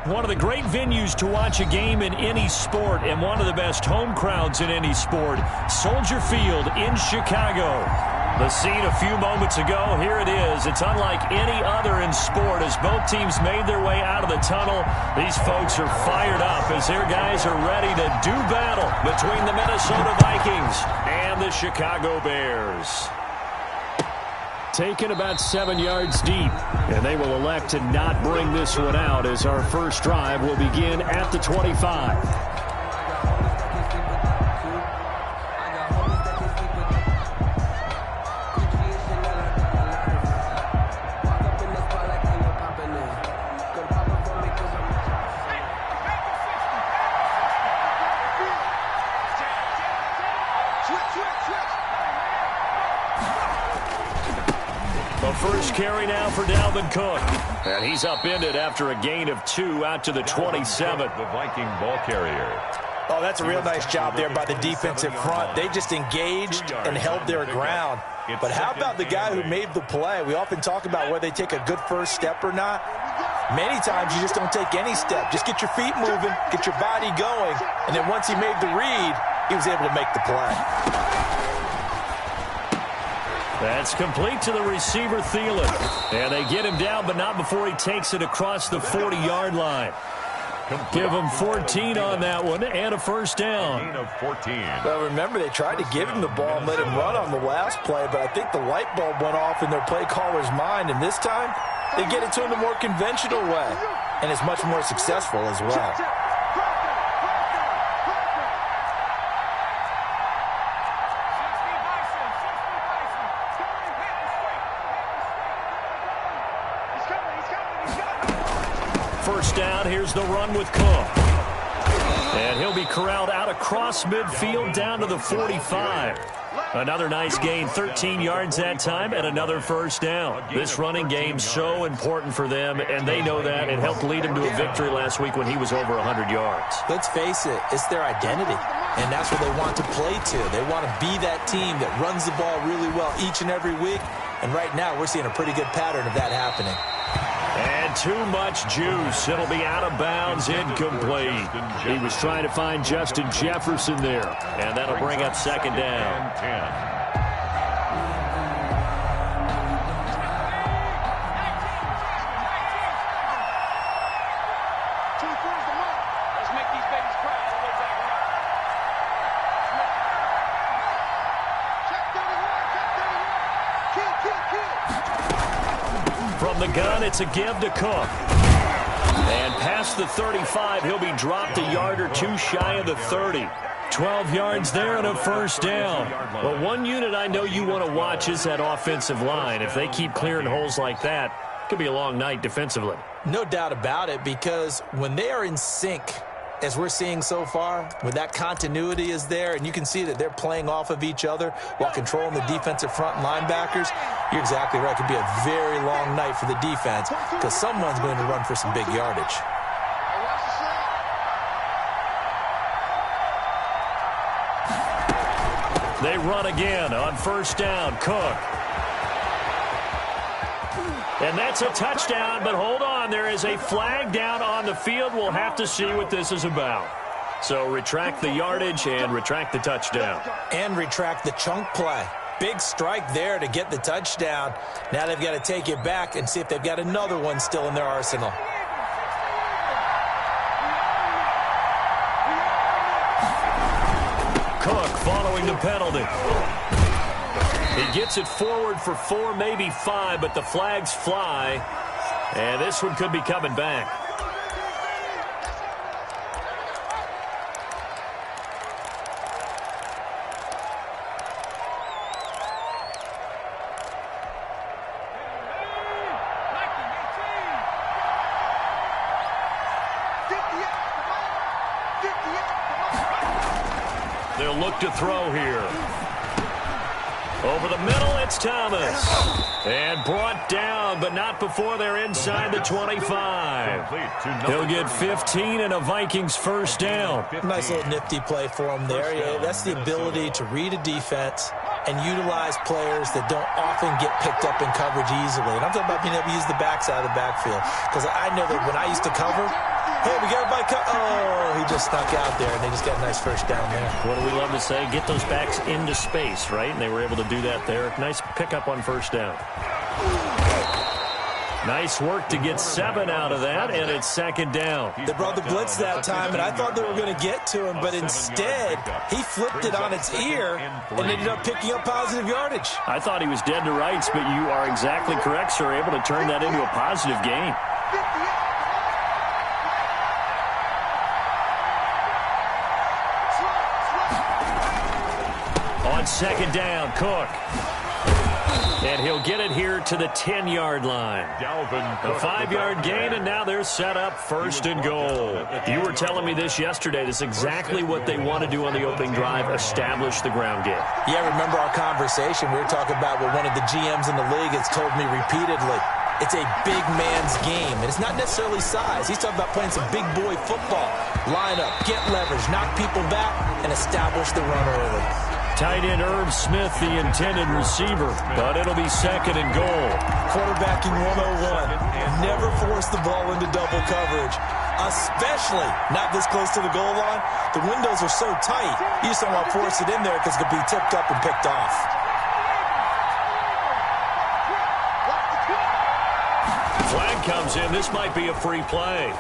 One of the great venues to watch a game in any sport, and one of the best home crowds in any sport, Soldier Field in Chicago. The scene a few moments ago, here it is. It's unlike any other in sport as both teams made their way out of the tunnel. These folks are fired up as their guys are ready to do battle between the Minnesota Vikings and the Chicago Bears. Taken about 7 yards deep, and they will elect to not bring this one out as our first drive will begin at the 25. The first carry now for Dalvin Cook. And he's upended after a gain of 2 out to the 27. The Viking ball carrier. Oh, that's a real nice job there by the defensive front. They just engaged and held their ground. But how about the guy who made the play? We often talk about whether they take a good first step or not. Many times you just don't take any step. Just get your feet moving, get your body going, and then once he made the read, he was able to make the play. That's complete to the receiver, Thielen. And they get him down, but not before he takes it across the 40-yard line. Give him 14 on that one and a first down. Well, remember, they tried to give him the ball and let him run on the last play, but I think the light bulb went off in their play caller's mind, and this time they get it to him the more conventional way, and it's much more successful as well. First down, here's the run with Cook. And he'll be corralled out across midfield down to the 45. Another nice gain, 13 yards that time, and another first down. This running game so important for them, and they know that. It helped lead them to a victory last week when he was over 100 yards. Let's face it, it's their identity, and that's what they want to play to. They want to be that team that runs the ball really well each and every week, and right now we're seeing a pretty good pattern of that happening. And too much juice. It'll be out of bounds, incomplete. He was trying to find Justin Jefferson there. And that'll bring up second down. 10. From the gun, it's a give to Cook. And past the 35, he'll be dropped a yard or two shy of the 30. 12 yards there and a first down. Well, one unit I know you want to watch is that offensive line. If they keep clearing holes like that, it could be a long night defensively. No doubt about it, because when they are in sync, as we're seeing so far, when that continuity is there, and you can see that they're playing off of each other while controlling the defensive front linebackers, you're exactly right. It could be a very long night for the defense because someone's going to run for some big yardage. They run again on first down. Cook. And that's a touchdown, but hold on. There is a flag down on the field. We'll have to see what this is about. So retract the yardage and retract the touchdown. And retract the chunk play. Big strike there to get the touchdown. Now they've got to take it back and see if they've got another one still in their arsenal. Cook following the penalty. He gets it forward for 4, maybe 5, but the flags fly. And this one could be coming back. They'll look to throw here. Over the middle, it's Thomas. And brought down, but not before they're inside the 25. He'll get 15 and a Vikings first down. Nice little nifty play for him there. Yeah, that's the ability to read a defense and utilize players that don't often get picked up in coverage easily. And I'm talking about being able to use the backside of the backfield. Because I know that when I used to cover, Hey, we got everybody cut. Oh, he just snuck out there, and they just got a nice first down there. What do we love to say? Get those backs into space, right? And they were able to do that there. Nice pickup on first down. Nice work to get 7 out of that, and it's second down. They brought the blitz that time, and I thought they were going to get to him, but instead, he flipped it on its ear and ended up picking up positive yardage. I thought he was dead to rights, but you are exactly correct, sir. Able to turn that into a positive gain. On second down, Cook. And he'll get it here to the 10-yard line. A 5-yard gain, and now they're set up first and goal. You were telling me this yesterday. This is exactly what they want to do on the opening drive, establish the ground game. Yeah, remember our conversation. We were talking about what one of the GMs in the league has told me repeatedly. It's a big man's game, and it's not necessarily size. He's talking about playing some big boy football. Line up, get leverage, knock people back, and establish the run early. Tight end Irv Smith, the intended receiver, but it'll be second and goal. Quarterbacking 101. Never force the ball into double coverage, especially not this close to the goal line. The windows are so tight, you just don't want to force it in there because it could be tipped up and picked off. Flag comes in. This might be a free play.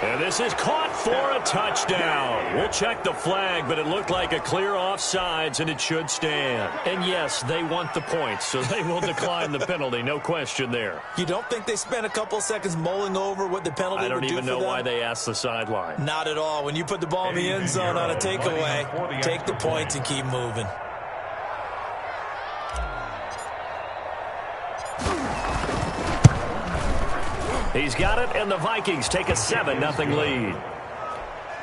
And this is caught for a touchdown. We'll check the flag, but it looked like a clear offsides, and it should stand. And, yes, they want the points, so they will decline the penalty. No question there. You don't think they spent a couple seconds mulling over what the penalty would do for them? I don't even know why they asked the sideline. Not at all. When you put the ball in the end zone on a takeaway, take the points and keep moving. He's got it, and the Vikings take a 7-0 lead.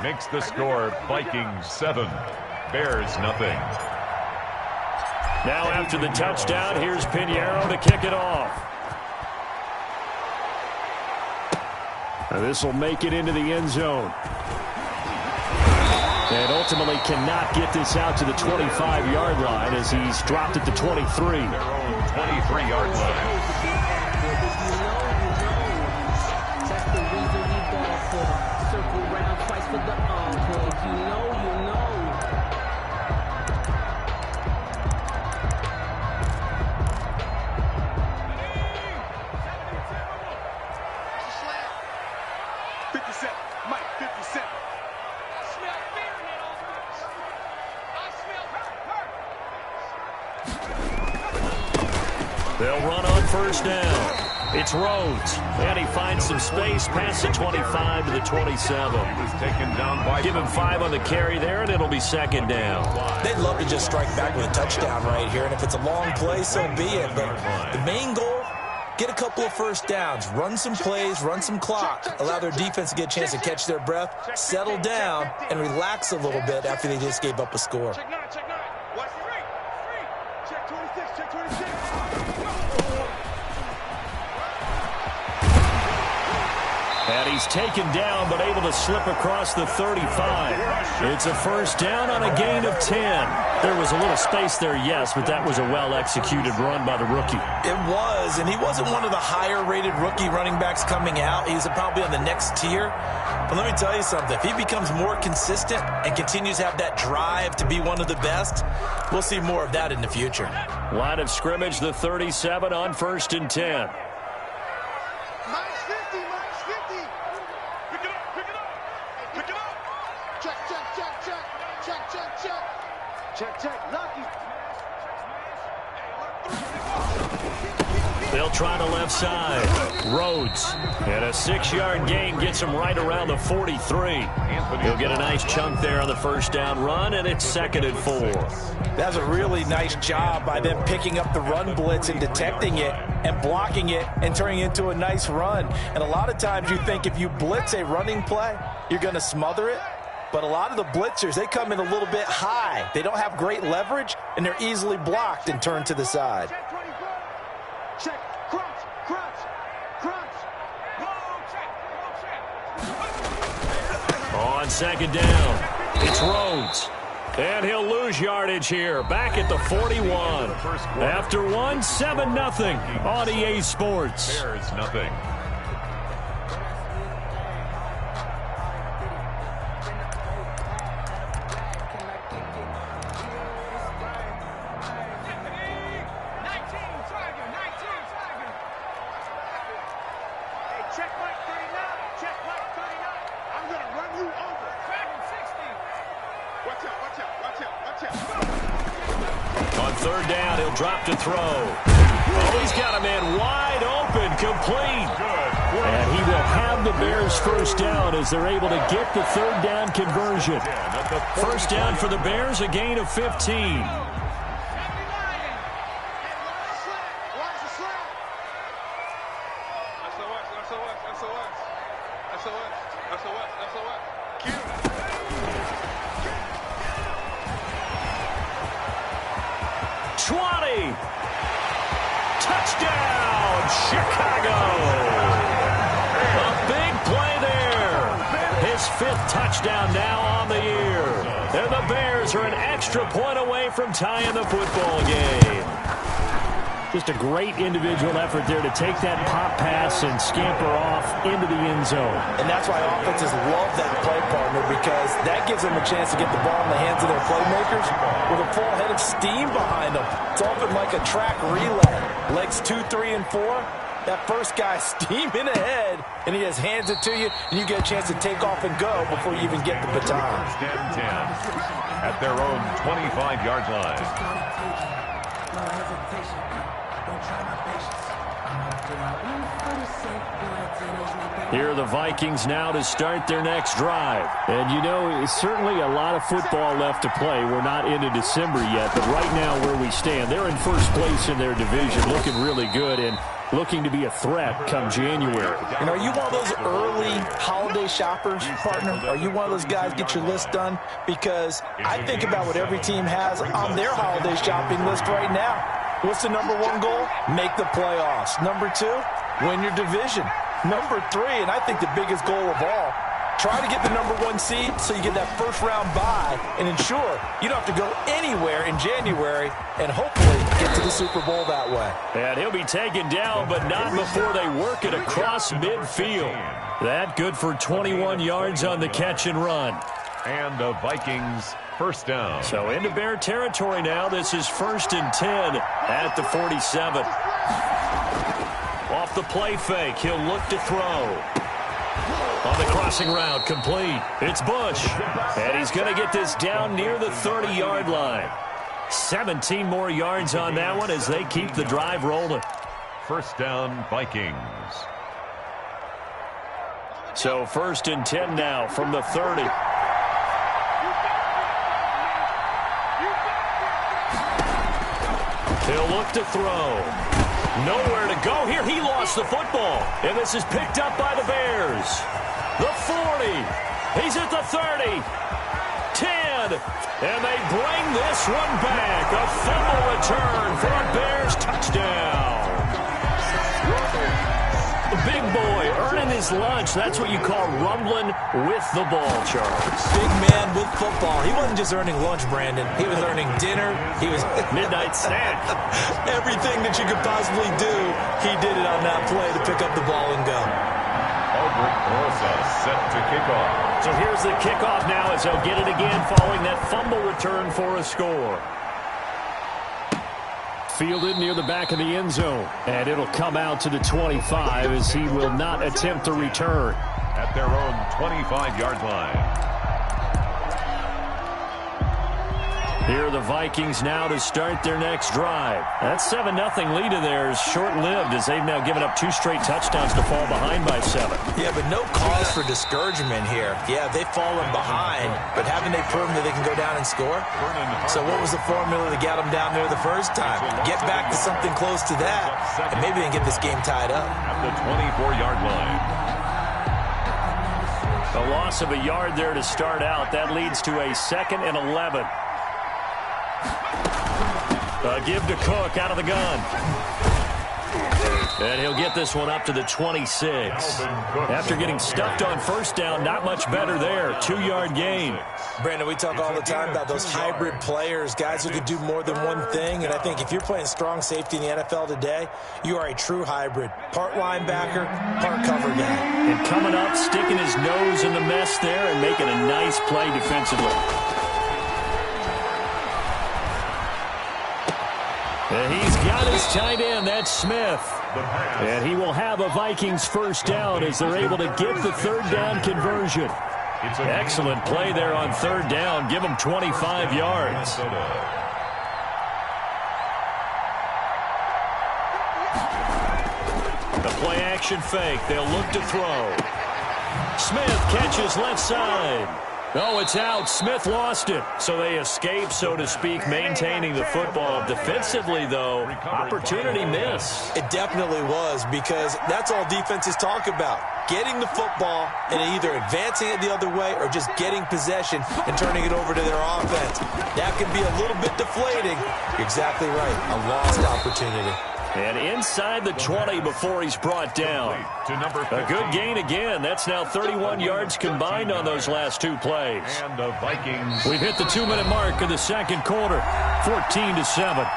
Makes the score Vikings 7, Bears nothing. Now after the touchdown, here's Pinheiro to kick it off. And this will make it into the end zone. And ultimately cannot get this out to the 25-yard line as he's dropped at the 23. Their own 23-yard line. They'll run on first down. It's Rhodes, and he finds some space past the 25 to the 27. Taken down by Give him 5 on the carry there, and it'll be second down. They'd love to just strike back with a touchdown right here, and if it's a long play, so be it. But the main goal, get a couple of first downs, run some plays, run some clock, allow their defense to get a chance to catch their breath, settle down, and relax a little bit after they just gave up a score. Check 9, check 9. Watch 3. Check 26, check 26. And he's taken down, but able to slip across the 35. It's a first down on a gain of 10. There was a little space there, yes, but that was a well-executed run by the rookie. It was, and he wasn't one of the higher-rated rookie running backs coming out. He's probably on the next tier. But let me tell you something. If he becomes more consistent and continues to have that drive to be one of the best, we'll see more of that in the future. Line of scrimmage, the 37 on first and 10. Minus 50, minus 50. Pick it up, pick it up. Pick it up. Check, check, check, check. Check, check, check. Check, check. Lucky. They'll try the left side. Rhodes. And a 6-yard gain gets him right around the 43. He'll get a nice chunk there on the first down run, and it's second and 4. That was a really nice job by them picking up the run blitz and detecting it and blocking it and turning it into a nice run. And a lot of times you think if you blitz a running play, you're going to smother it. But a lot of the blitzers, they come in a little bit high. They don't have great leverage, and they're easily blocked and turned to the side. Check 24. Check. Crunch, crunch, crunch. On second down, it's Rhodes. And he'll lose yardage here, back at the 41. After one, 7-0 on EA Sports. Bears nothing. Check Mike 39. Check Mike 39. I'm going to run you over. Dragon 60. Watch out, watch out, watch out, watch out. On third down, he'll drop to throw. Oh, he's got a man wide open, complete. And he will have the Bears first down as they're able to get the third down conversion. First down for the Bears, a gain of 15. Touchdown, Chicago! A big play there. His 5th touchdown now on the year. And the Bears are an extra point away from tying the football game. Just a great individual effort there to take that pop pass and scamper off into the end zone. And that's why offenses love that play partner, because that gives them a chance to get the ball in the hands of their playmakers with a full head of steam behind them. It's often like a track relay. Legs 2, 3, and 4. That first guy steaming ahead, and he just hands it to you, and you get a chance to take off and go before you even get the baton. 10-10 at their own 25-yard line. Here are the Vikings now to start their next drive. And you know, it's certainly a lot of football left to play. We're not into December yet, but right now where we stand, they're in first place in their division, looking really good and looking to be a threat come January. And are you one of those early holiday shoppers, partner? Are you one of those guys get your list done? Because I think about what every team has on their holiday shopping list right now. What's the number 1 goal? Make the playoffs. Number 2, win your division. Number 3, and I think the biggest goal of all, try to get the number 1 seed so you get that first-round bye and ensure you don't have to go anywhere in January and hopefully get to the Super Bowl that way. And he'll be taken down, but not before they work it across midfield. That good for 21 yards on the catch and run. And the Vikings first down. So into Bear territory now. This is 1st and 10 at the 47. Off the play fake, he'll look to throw. On the crossing route, complete. It's Bush. And he's going to get this down near the 30-yard line. 17 more yards on that one as they keep the drive rolling. First down, Vikings. So 1st and 10 now from the 30. He'll look to throw. Nowhere to go here. He lost the football. And this is picked up by the Bears. The 40. He's at the 30. 10. And they bring this one back. A fumble return for a Bears touchdown. The big boy earning his lunch. That's what you call rumbling with the ball, Charles. Big man with football. He wasn't just earning lunch, Brandon. He was earning dinner. He was midnight snack. Everything that you could possibly do, he did it on that play to pick up the ball and go. Albert Rosa set to kick off. So here's the kickoff now as they'll get it again following that fumble return for a score. Fielded near the back of the end zone. And it'll come out to the 25 as he will not attempt to return. At their own 25-yard line. Here are the Vikings now to start their next drive. That 7-0 lead of theirs short-lived as they've now given up 2 straight touchdowns to fall behind by 7. Yeah, but no cause for discouragement here. Yeah, they've fallen behind, but haven't they proven that they can go down and score? So what was the formula to get them down there the first time? Get back to something close to that, and maybe they can get this game tied up. At the 24-yard line. A loss of a yard there to start out. That leads to a 2nd and 11. Give to Cook out of the gun. And he'll get this one up to the 26. After getting stuffed on first down, not much better there. 2-yard gain. Brandon, we talk all the time about those hybrid players, guys who can do more than one thing. And I think if you're playing strong safety in the NFL today, you are a true hybrid. Part linebacker, part cover guy. And coming up, sticking his nose in the mess there and making a nice play defensively. And he's got his tight end. That's Smith. And he will have a Vikings first down as they're able to get the third down conversion. Excellent play there on third down. Give them 25 yards. The play action fake. They'll look to throw. Smith catches left side. Oh, it's out. Smith lost it. So they escape, so to speak, maintaining the football. Defensively, though, opportunity miss. It definitely was, because that's all defenses talk about. Getting the football and either advancing it the other way or just getting possession and turning it over to their offense. That can be a little bit deflating. You're exactly right. A lost opportunity. And inside the 20 before he's brought down. A good gain again. That's now 31 yards combined on those last two plays. And the Vikings. We've hit the 2-minute mark of the second quarter. 14-7.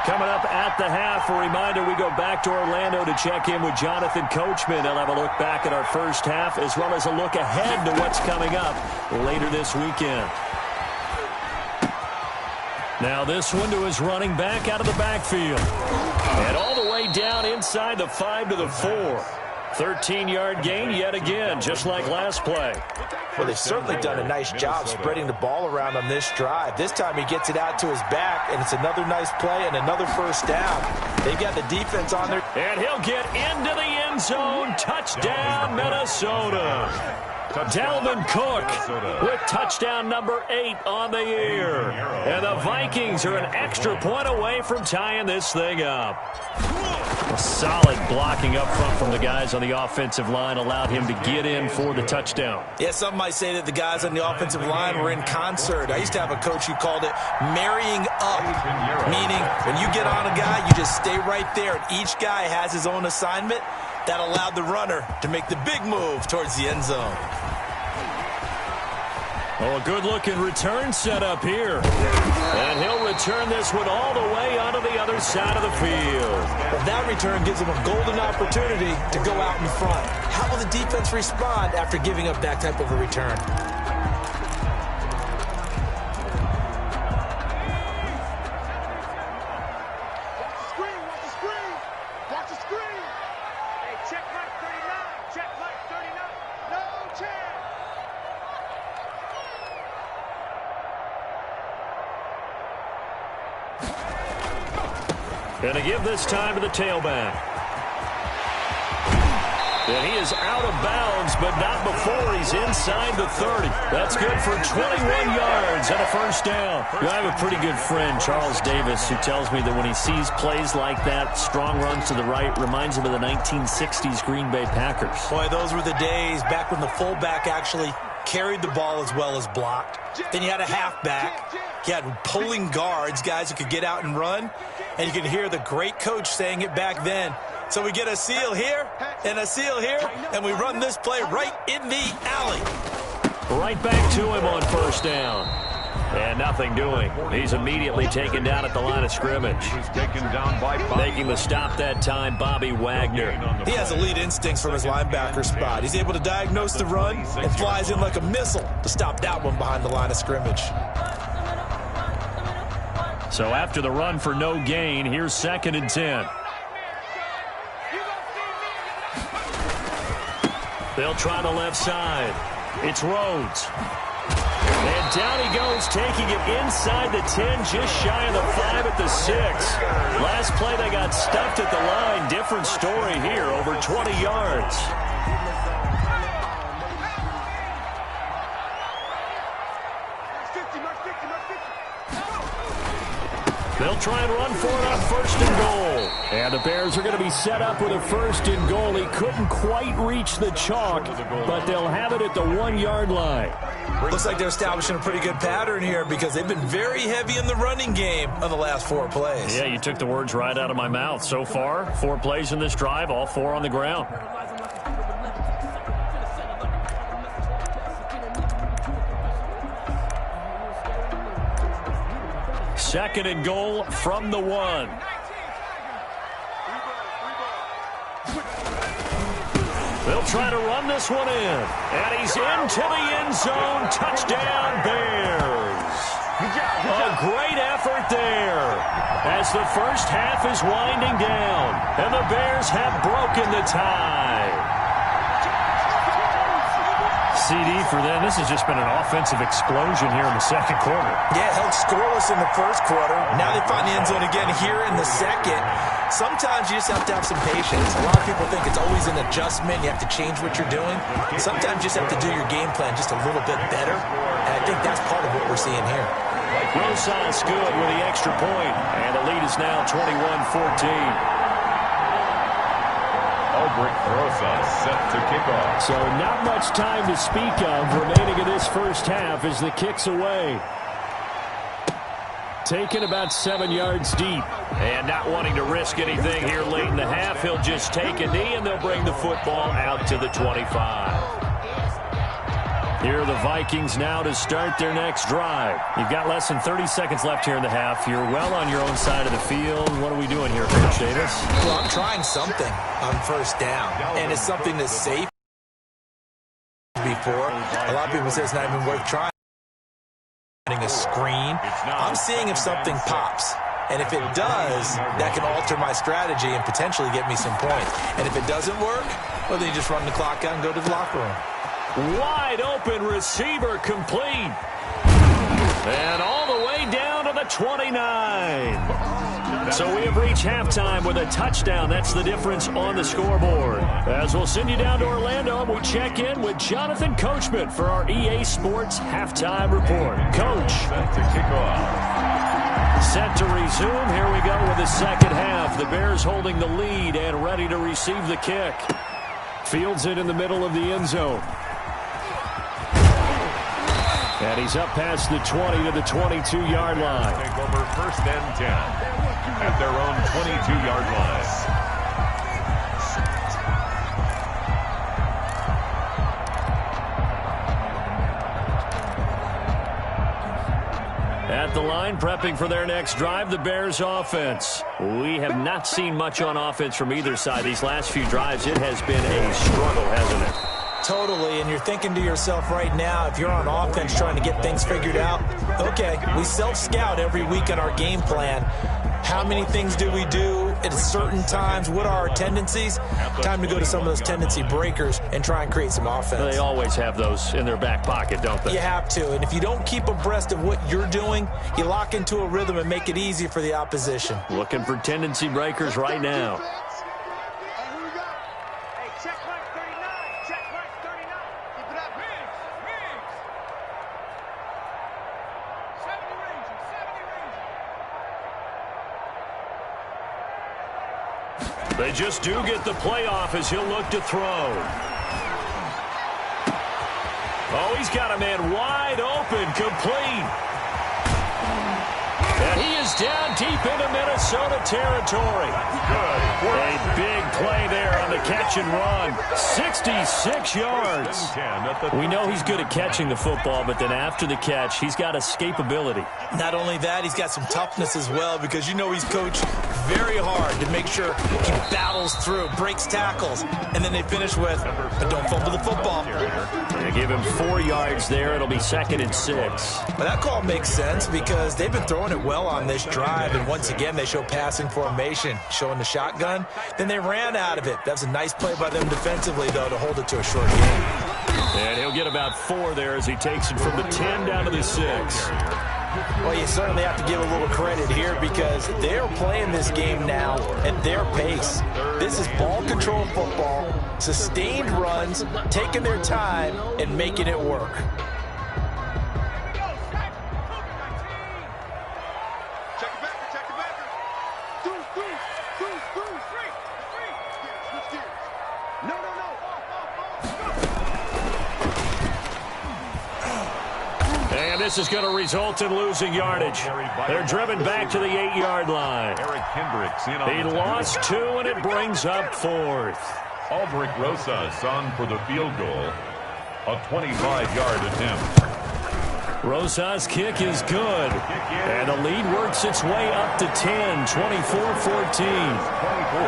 Coming up at the half, a reminder, we go back to Orlando to check in with Jonathan Coachman. He'll have a look back at our first half as well as a look ahead to what's coming up later this weekend. Now this one to his running back out of the backfield. And all the way down inside the 5 to the 4. 13-yard gain yet again, just like last play. Well, they've certainly done a nice job spreading the ball around on this drive. This time he gets it out to his back, and it's another nice play and another first down. They've got the defense on there. And he'll get into the end zone. Touchdown, Minnesota. Dalvin Cook with touchdown number 8 on the year. And the Vikings are an extra point away from tying this thing up. A solid blocking up front from the guys on the offensive line allowed him to get in for the touchdown. Yeah, some might say that the guys on the offensive line were in concert. I used to have a coach who called it marrying up, meaning when you get on a guy, you just stay right there, and each guy has his own assignment. That allowed the runner to make the big move towards the end zone. Oh, a good-looking return set up here. And he'll return this one all the way onto the other side of the field. Well, that return gives him a golden opportunity to go out in front. How will the defense respond after giving up that type of a return? And to give this time to the tailback. And he is out of bounds, but not before he's inside the 30. That's good for 21 yards and a first down. I have a pretty good friend, Charles Davis, who tells me that when he sees plays like that, strong runs to the right, reminds him of the 1960s Green Bay Packers. Boy, those were the days back when the fullback actually carried the ball as well as blocked. Then you had a halfback. You had pulling guards, guys who could get out and run. And you can hear the great coach saying it back then. So we get a seal here and a seal here, and we run this play right in the alley. Right back to him on first down. And nothing doing. He's immediately taken down at the line of scrimmage. Taken down by making the stop that time, Bobby Wagner. He has elite instincts from his linebacker spot. He's able to diagnose the run and flies in like a missile to stop that one behind the line of scrimmage. So after the run for no gain, here's 2nd and 10. They'll try the left side. It's Rhodes. And down he goes, taking it inside the 10, just shy of the 5 at the 6. Last play, they got stuffed at the line. Different story here, over 20 yards. They'll try and run for it on 1st and goal. And the Bears are going to be set up with a 1st and goal. He couldn't quite reach the chalk, but they'll have it at the 1-yard line. Looks like they're establishing a pretty good pattern here because they've been very heavy in the running game on the last 4 plays. Yeah, you took the words right out of my mouth. So far, 4 plays in this drive, all 4 on the ground. Second and goal from the 1. They'll try to run this one in. And he's into the end zone. Touchdown, Bears. A great effort there as the first half is winding down. And the Bears have broken the tie. CD for them. This has just been an offensive explosion here in the second quarter. Yeah, held scoreless in the first quarter. Now they find the end zone again here in the second. Sometimes you just have to have some patience. A lot of people think it's always an adjustment. You have to change what you're doing. Sometimes you just have to do your game plan just a little bit better. And I think that's part of what we're seeing here. Rosas good with the extra point. And the lead is now 21-14. Albrecht Rosas set to kick off. So not much time to speak of remaining in this first half as the kick's away. Taken about 7 yards deep. And not wanting to risk anything here late in the half, he'll just take a knee and they'll bring the football out to the 25. Here are the Vikings now to start their next drive. You've got less than 30 seconds left here in the half. You're well on your own side of the field. What are we doing here, Coach Davis? Well, I'm trying something on first down, and it's something that's safe before. A lot of people say it's not even worth trying. A screen. I'm seeing if something pops. And if it does, that can alter my strategy and potentially get me some points. And if it doesn't work, well, then you just run the clock out and go to the locker room. Wide open receiver complete. And all the way down to the 29. So we have reached halftime with a touchdown. That's the difference on the scoreboard. As we'll send you down to Orlando, and we check in with Jonathan Coachman for our EA Sports Halftime Report. Coach. Set to kick off. Set to resume. Here we go with the second half. The Bears holding the lead and ready to receive the kick. Fields it in the middle of the end zone. And he's up past the 20 to the 22-yard line. Take over first and 10 at their own 22-yard line. At the line, prepping for their next drive, the Bears offense. We have not seen much on offense from either side. These last few drives, it has been a struggle, hasn't it? Totally, and you're thinking to yourself right now, if you're on offense trying to get things figured out, okay, we self-scout every week on our game plan. How many things do we do at certain times? What are our tendencies? Time to go to some of those tendency breakers and try and create some offense. They always have those in their back pocket, don't they? You have to, and if you don't keep abreast of what you're doing, you lock into a rhythm and make it easy for the opposition. Looking for tendency breakers right now. They just do get the playoff as he'll look to throw. Oh, he's got a man wide open, complete. And he is down deep into Minnesota territory. A big play there on the catch and run. 66 yards. We know he's good at catching the football, but then after the catch, he's got escapability. Not only that, he's got some toughness as well, because you know he's coached very hard to make sure he battles through, breaks tackles, and then they finish with, but don't fumble the football. They give him 4 yards there. It'll be 2nd and 6. Well, that call makes sense because they've been throwing it well on this drive, and once again, they show passing formation, showing the shotgun. Then they ran out of it. That was a nice play by them defensively, though, to hold it to a short game. And he'll get about 4 there as he takes it from the 10 down to the 6. Well, you certainly have to give a little credit here because they're playing this game now at their pace. This is ball control football, sustained runs, taking their time, and making it work. This is going to result in losing yardage. They're driven back to the 8-yard line. Eric Kendricks in on He lost 2, and it brings up 4th. Albrecht Rosas on for the field goal. A 25-yard attempt. Rosas' kick is good. And the lead works its way up to 10, 24-14.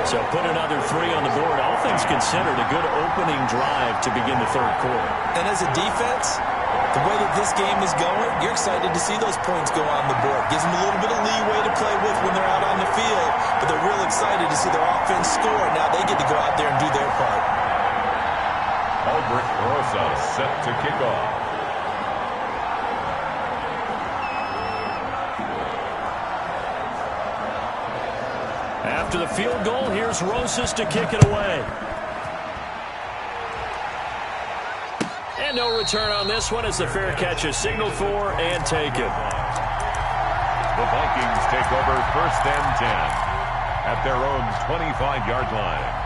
So put another 3 on the board. All things considered, a good opening drive to begin the third quarter. And as a defense, the way that this game is going, you're excited to see those points go on the board. Gives them a little bit of leeway to play with when they're out on the field, but they're real excited to see their offense score. Now they get to go out there and do their part. Aldrich Rosas set to kick off. After the field goal, here's Rosas to kick it away. And no return on this one as the fair catch is signaled for and taken. The Vikings take over 1st and 10 at their own 25-yard line.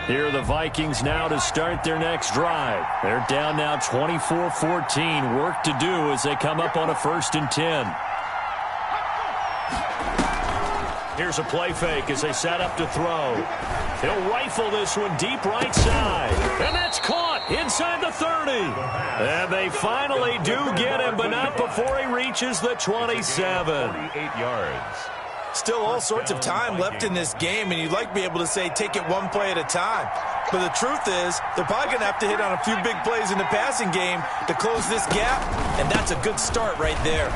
Here are the Vikings now to start their next drive. They're down now 24-14. Work to do as they come up on a 1st and 10. Here's a play fake as they set up to throw. He'll rifle this one deep right side. And that's caught inside the 30. And they finally do get him, but not before he reaches the 27. 48 yards. Still all sorts of time left in this game, and you'd like to be able to say take it one play at a time. But the truth is, they're probably going to have to hit on a few big plays in the passing game to close this gap, and that's a good start right there.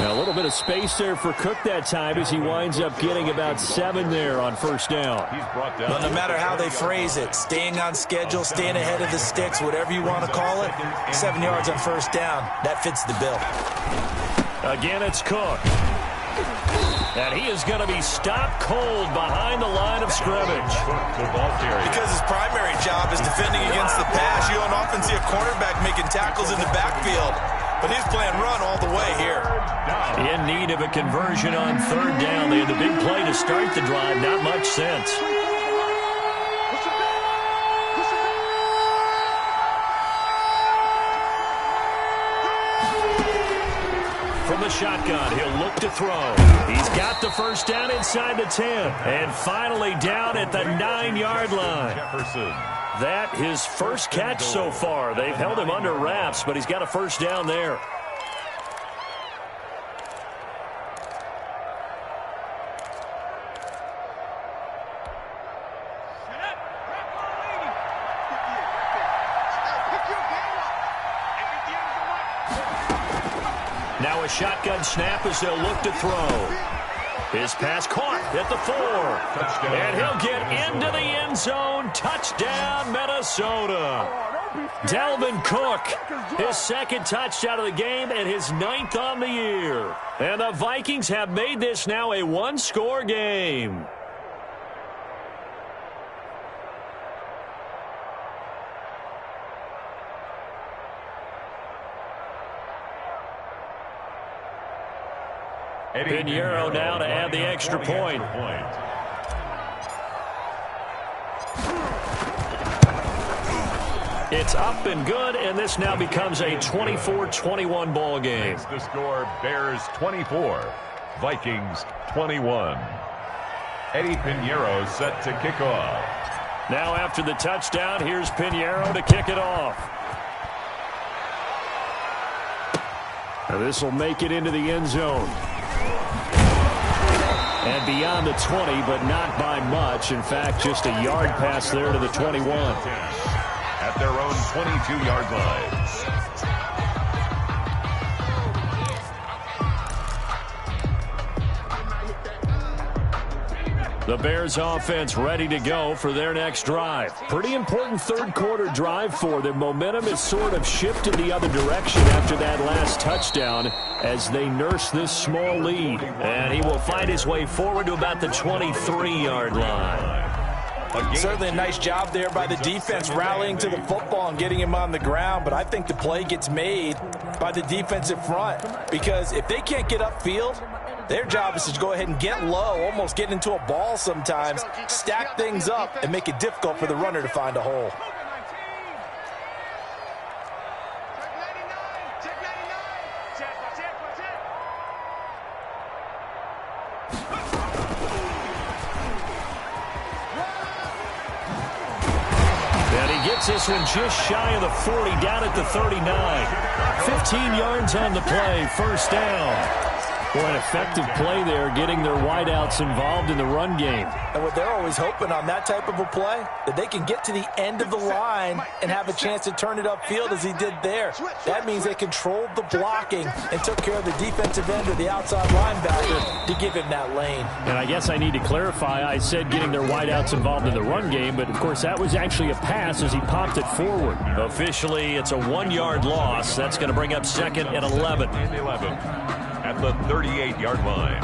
Now a little bit of space there for Cook that time as he winds up getting about 7 there on 1st down. He's brought down. But no matter how they phrase it, staying on schedule, staying ahead of the sticks, whatever you want to call it, 7 yards on 1st down, that fits the bill. Again, it's Cook. And he is going to be stopped cold behind the line of scrimmage. Because his primary job is defending against the pass. You don't often see a cornerback making tackles in the backfield. But he's playing run all the way here. In need of a conversion on 3rd down. They had the big play to start the drive. Not much sense. From the shotgun, he'll look to throw. He's got the 1st down inside the 10. And finally down at the 9-yard line. Jefferson. That his 1st catch so far. They've held him under wraps, but he's got a 1st down there. Now a shotgun snap as they'll look to throw. His pass caught at the 4. Touchdown. And he'll get into the end zone. Touchdown, Minnesota. Dalvin Cook, his 2nd touchdown of the game and his 9th on the year. And the Vikings have made this now a 1-score game. Pinheiro now to add the extra point. It's up and good, and this now becomes a 24-21 ball game. The score, Bears 24, Vikings 21. Eddie Pinheiro set to kick off. Now after the touchdown, here's Pinheiro to kick it off. Now this will make it into the end zone. And beyond the 20, but not by much. In fact, just a yard pass there to the 21. At their own 22-yard line. The Bears offense ready to go for their next drive. Pretty important 3rd quarter drive for them. Momentum has sort of shifted the other direction after that last touchdown as they nurse this small lead. And he will find his way forward to about the 23-yard line. Certainly a nice job there by the defense rallying to the football and getting him on the ground, but I think the play gets made by the defensive front because if they can't get upfield, their job is to go ahead and get low, almost get into a ball sometimes, stack things up, and make it difficult for the runner to find a hole. And he gets this one just shy of the 40, down at the 39. 15 yards on the play, first down. Boy, an effective play there, getting their wideouts involved in the run game. And what they're always hoping on that type of a play, that they can get to the end of the line and have a chance to turn it upfield as he did there. That means they controlled the blocking and took care of the defensive end or the outside linebacker to give him that lane. And I guess I need to clarify, I said getting their wideouts involved in the run game, but of course that was actually a pass as he popped it forward. Officially, it's a 1-yard loss. That's going to bring up second and 11. At the 38-yard line.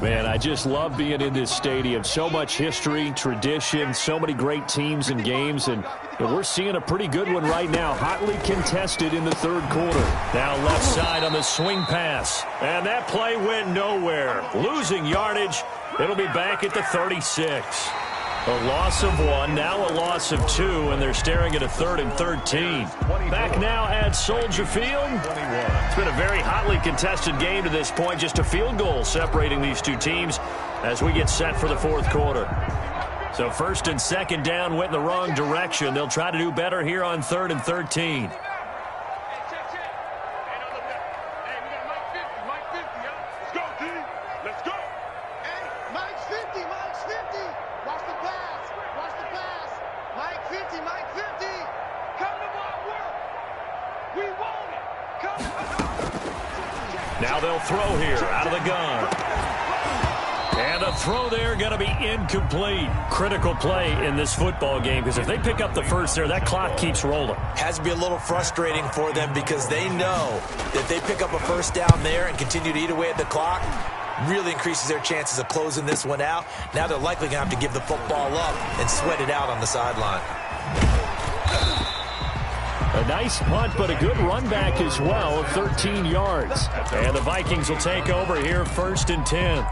Man, I just love being in this stadium. So much history, tradition, so many great teams and games, and we're seeing a pretty good one right now. Hotly contested in the third quarter. Now left side on the swing pass. And that play went nowhere. Losing yardage. It'll be back at the 36. A loss of 1, now a loss of 2, and they're staring at a 3rd and 13. Back now at Soldier Field. It's been a very hotly contested game to this point. Just a field goal separating these two teams as we get set for the fourth quarter. So first and second down went in the wrong direction. They'll try to do better here on 3rd and 13. Now they'll throw here out of the gun. And a throw there going to be incomplete. Critical play in this football game because if they pick up the first there, that clock keeps rolling. Has to be a little frustrating for them because they know that they pick up a first down there and continue to eat away at the clock. Really increases their chances of closing this one out. Now they're likely going to have to give the football up and sweat it out on the sideline. A nice punt, but a good run back as well of 13 yards. And the Vikings will take over here, 1st and 10.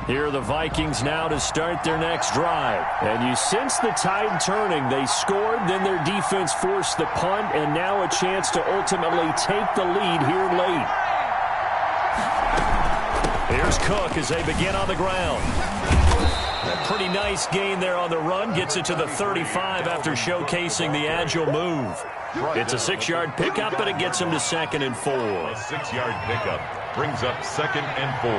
Here are the Vikings now to start their next drive. And you sense the tide turning. They scored, then their defense forced the punt, and now a chance to ultimately take the lead here late. Here's Cook as they begin on the ground. A pretty nice gain there on the run. Gets it to the 35 after showcasing the agile move. It's a 6-yard pickup, but it gets him to 2nd and 4. A 6-yard pickup brings up 2nd and 4.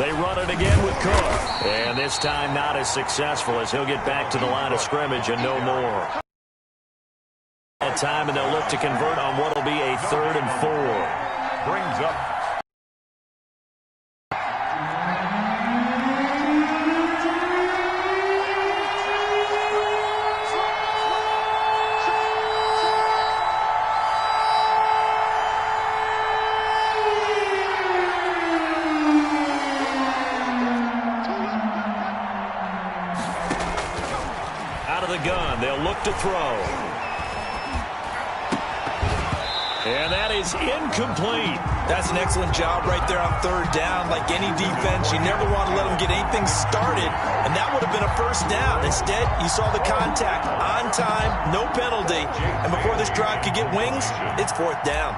They run it again with Cook. And this time not as successful as he'll get back to the line of scrimmage and no more. That time, and they'll look to convert on what will be a 3rd and 4. Brings up. Out of the gun, they'll look to throw. And that is incomplete. That's an excellent job right there on 3rd down. Like any defense, you never want to let them get anything started, and that would have been a first down. Instead, you saw the contact on time, no penalty, and before this drive could get wings, it's 4th down.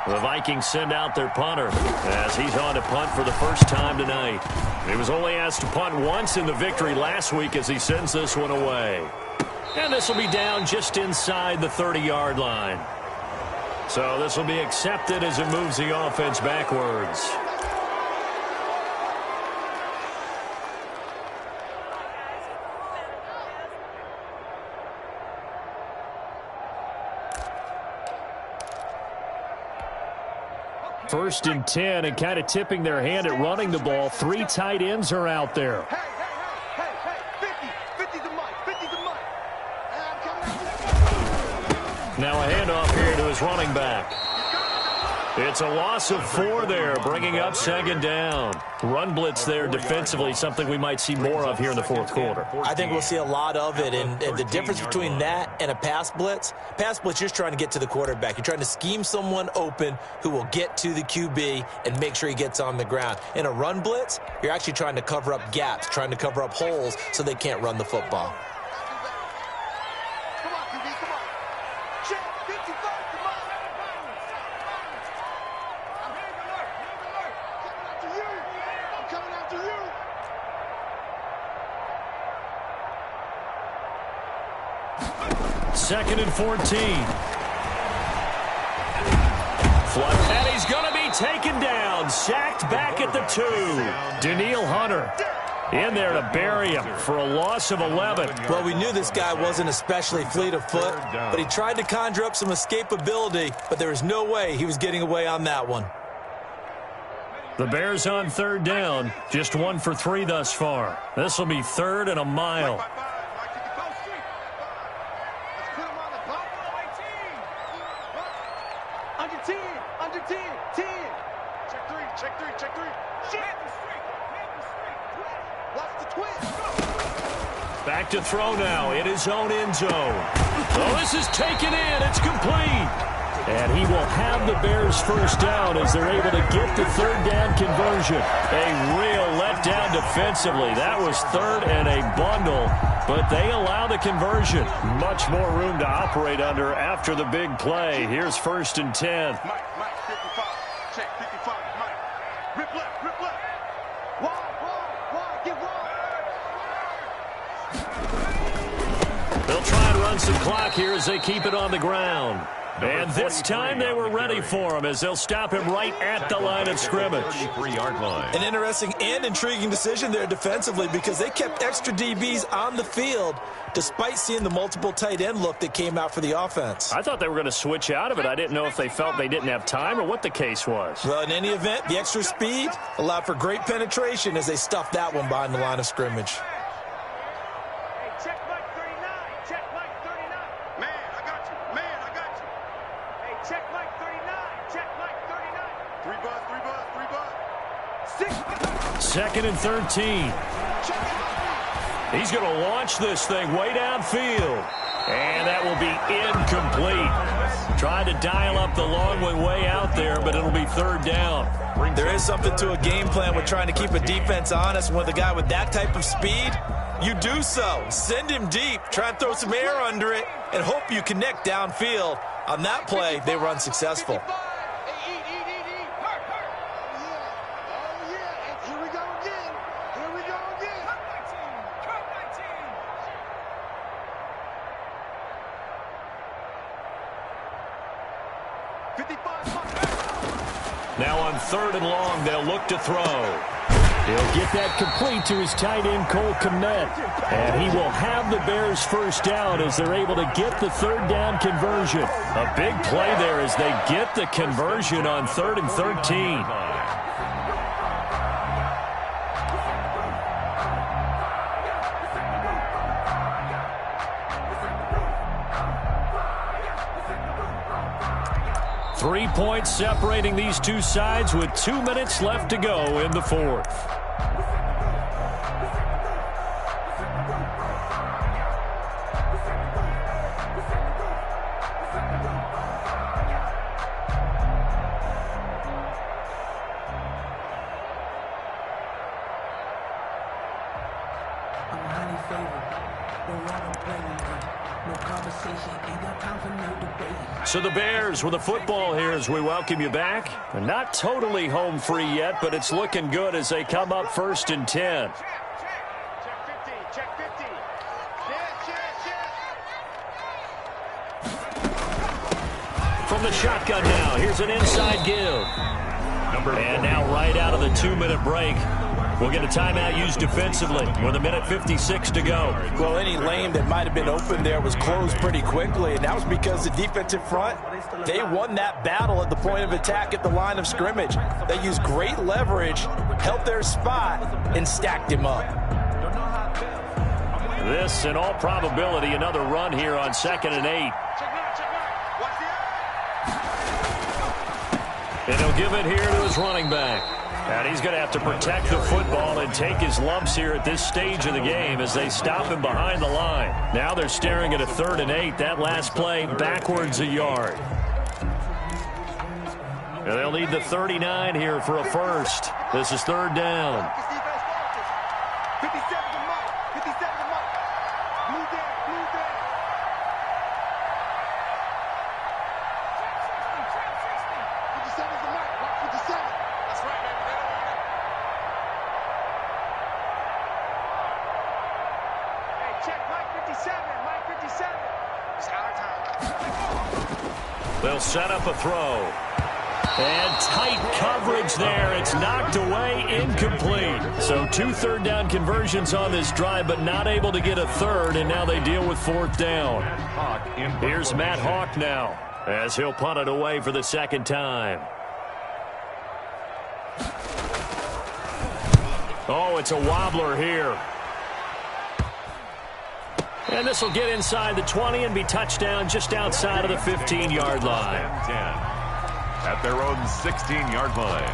The Vikings send out their punter as he's on to punt for the first time tonight. He was only asked to punt once in the victory last week as he sends this one away. And this will be down just inside the 30-yard line. So this will be accepted as it moves the offense backwards. First and 10, and kind of tipping their hand at running the ball. 3 tight ends are out there. Now a handoff here to his running back. It's a loss of 4 there, bringing up second down. Run blitz there defensively, something we might see more of here in the fourth quarter. I think we'll see a lot of it, and the difference between that and a pass blitz, you're just trying to get to the quarterback. You're trying to scheme someone open who will get to the QB and make sure he gets on the ground. In a run blitz, you're actually trying to cover up gaps, trying to cover up holes so they can't run the football. Second and 14. And he's going to be taken down. Sacked back at the 2. Danielle Hunter in there to bury him for a loss of 11. Well, we knew this guy wasn't especially fleet of foot, but he tried to conjure up some escapability, but there was no way he was getting away on that one. The Bears on third down, just 1 for 3 thus far. This will be 3rd and a mile. Back to throw now in his own end zone. Oh, this is taken in. It's complete. And he will have the Bears first down as they're able to get the third down conversion. A real letdown defensively. That was 3rd and a bundle, but they allow the conversion. Much more room to operate under after the big play. Here's 1st and 10. Mike, 55. Check, 55. Mike. Rip left. Wide, get wide. They'll try and run some clock here as they keep it on the ground. And this time they were ready for him as they'll stop him right at the line of scrimmage. 33-yard line. An interesting and intriguing decision there defensively because they kept extra DBs on the field despite seeing the multiple tight end look that came out for the offense. I thought they were going to switch out of it. I didn't know if they felt they didn't have time or what the case was. Well, in any event, the extra speed allowed for great penetration as they stuffed that one behind the line of scrimmage. Second and 13. He's going to launch this thing way downfield. And that will be incomplete. Trying to dial up the long way out there, but it'll be 3rd down. There is something to a game plan with trying to keep a defense honest. With a guy with that type of speed, you do so. Send him deep. Try and throw some air under it and hope you connect downfield. On that play, they were unsuccessful. 55. Now on 3rd and long, they'll look to throw. He'll get that complete to his tight end, Cole Kmet. And he will have the Bears first down as they're able to get the 3rd down conversion. A big play there as they get the conversion on 3rd and 13. Three points separating these two sides with 2 minutes left to go in the 4th. So the Bears with the football here as we welcome you back. They're not totally home free yet, but it's looking good as they come up 1st and 10. From the shotgun now, here's an inside give. And now right out of the 2-minute break, we'll get a timeout used defensively with 1:56 to go. Well, any lane that might have been open there was closed pretty quickly, and that was because the defensive front, they won that battle at the point of attack at the line of scrimmage. They used great leverage, held their spot, and stacked him up. This, in all probability, another run here on 2nd and 8. And he'll give it here to his running back. And he's going to have to protect the football and take his lumps here at this stage of the game as they stop him behind the line. Now they're staring at a 3rd and 8. That last play backwards a yard. And they'll need the 39 here for a first. This is 3rd down. 57 to Mike. 57 to Mike. Blue down, blue down. 57 to Mike. Mike 57. That's right, baby. Hey, check Mike 57. Mike 57. It's our time. They'll set up a throw. And tight coverage there. It's knocked away, incomplete. So 2 3rd down conversions on this drive, but not able to get a 3rd, and now they deal with 4th down. Here's Matt Hawk now as he'll punt it away for the 2nd time. Oh, it's a wobbler here. And this will get inside the 20 and be touchdown just outside of the 15-yard line. 10. At their own 16-yard line.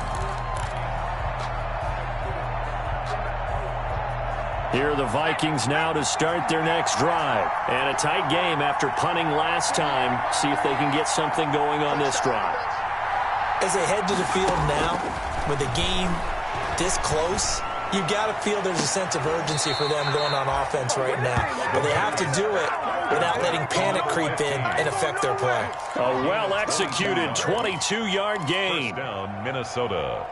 Here are the Vikings now to start their next drive. And a tight game after punting last time. See if they can get something going on this drive. As they head to the field now, with the game this close, you've got to feel there's a sense of urgency for them going on offense right now. But they have to do it without letting panic creep in and affect their play. A well-executed 22-yard gain. First down, Minnesota.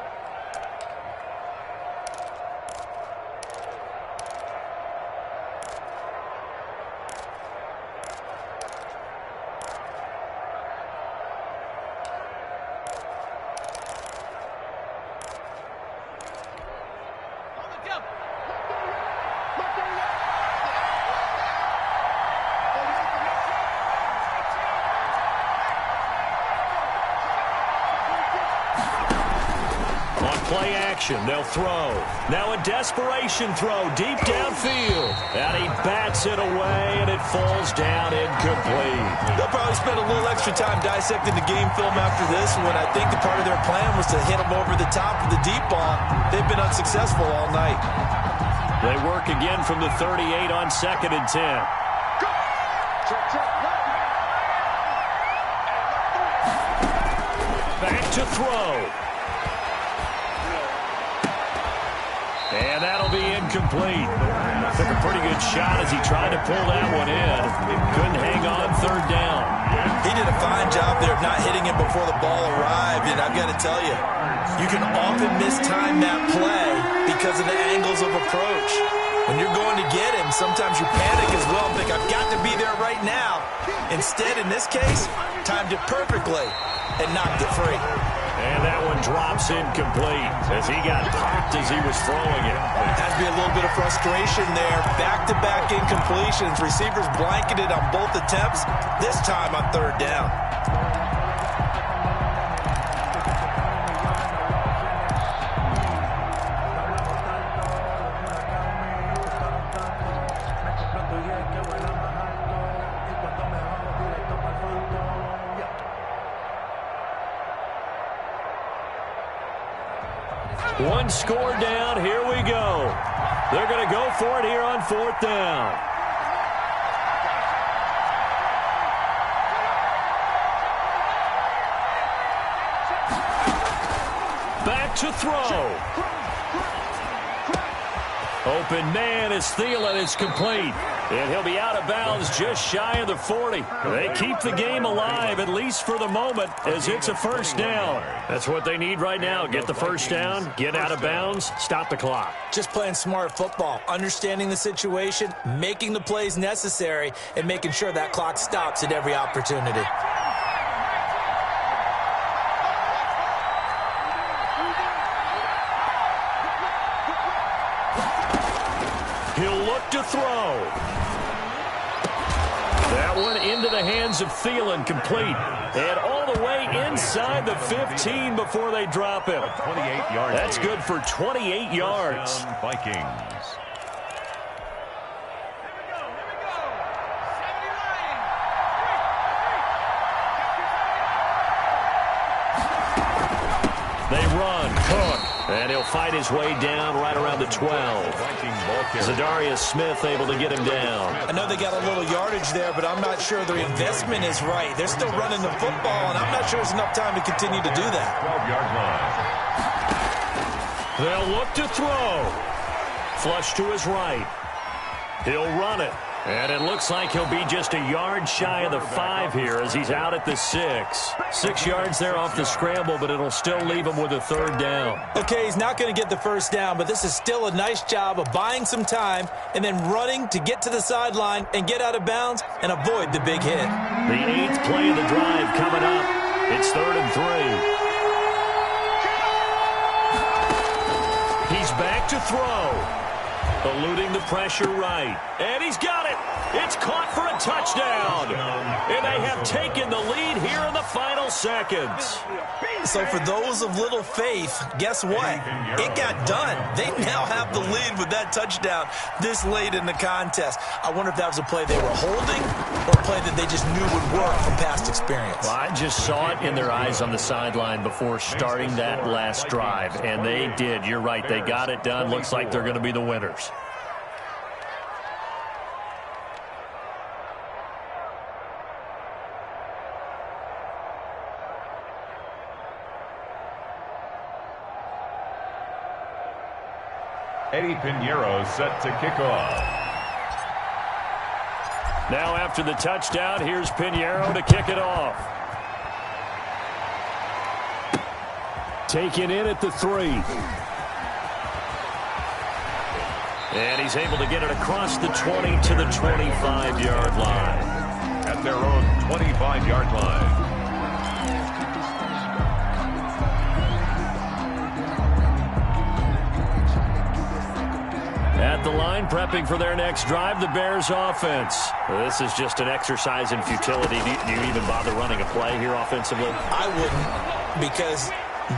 Play action. They'll throw. Now a desperation throw deep downfield. And he bats it away, and it falls down incomplete. They'll probably spend a little extra time dissecting the game film after this one. I think the part of their plan was to hit him over the top of the deep ball. They've been unsuccessful all night. They work again from the 38 on 2nd and 10. Back to throw. And that'll be incomplete. Took a pretty good shot as he tried to pull that one in. Couldn't hang on 3rd down. He did a fine job there of not hitting it before the ball arrived. And I've got to tell you, you can often mistime that play because of the angles of approach. When you're going to get him, sometimes you panic as well and think, I've got to be there right now. Instead, in this case, timed it perfectly and knocked it free. And that one drops incomplete as he got popped as he was throwing it. Has to be a little bit of frustration there. Back-to-back incompletions. Receivers blanketed on both attempts, this time on 3rd down. One score down. Here we go. They're going to go for it here on 4th down. Back to throw. Open man as Thielen is complete. And he'll be out of bounds just shy of the 40. They keep the game alive, at least for the moment, as it's a 1st down. That's what they need right now. Get the 1st down, get out of bounds, stop the clock. Just playing smart football, understanding the situation, making the plays necessary, and making sure that clock stops at every opportunity. He'll look to throw. That one into the hands of Thielen, complete. And all the way inside the 15 before they drop him. 28-yard. That's good for 28 yards. Vikings. They run. Cook. And he'll fight his way down right around the 12. Zadarius Smith able to get him down. I know they got a little yardage there, but I'm not sure their investment is right. They're still running the football, and I'm not sure there's enough time to continue to do that. 12-yard line. They'll look to throw. Flush to his right. He'll run it. And it looks like he'll be just a yard shy of the 5 here as he's out at the 6. 6 yards there off the scramble, but it'll still leave him with a 3rd down. Okay, he's not going to get the 1st down, but this is still a nice job of buying some time and then running to get to the sideline and get out of bounds and avoid the big hit. The 8th play of the drive coming up. It's 3rd and 3. He's back to throw. Eluding the pressure right. And he's got it. It's caught for a touchdown. And they have taken the lead here in the final seconds. So for those of little faith, guess what? It got done. They now have the lead with that touchdown this late in the contest. I wonder if that was a play they were holding or a play that they just knew would work from past experience. Well, I just saw it in their eyes on the sideline before starting that last drive, and they did. You're right. They got it done. Looks like they're going to be the winners. Eddie Pinheiro set to kick off. Now after the touchdown, here's Pinheiro to kick it off. Taken in at the 3. And he's able to get it across the 20 to the 25-yard line. At their own 25-yard line. At the line, prepping for their next drive, the Bears offense. This is just an exercise in futility. Do you even bother running a play here offensively? I wouldn't, because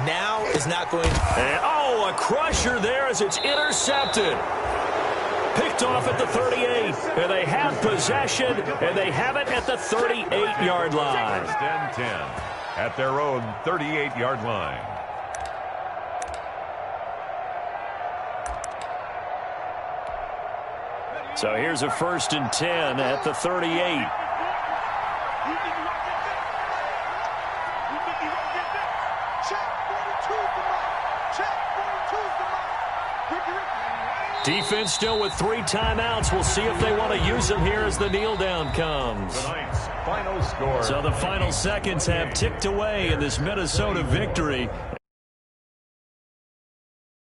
now is not going to... And, a crusher there as it's intercepted. Picked off at the 38. And they have possession, and they have it at the 38-yard line. 10-10 at their own 38-yard line. So here's a 1st and 10 at the 38. Defense still with 3 timeouts. We'll see if they want to use them here as the kneel down comes. Tonight's final score. So the final seconds have ticked away in this Minnesota victory.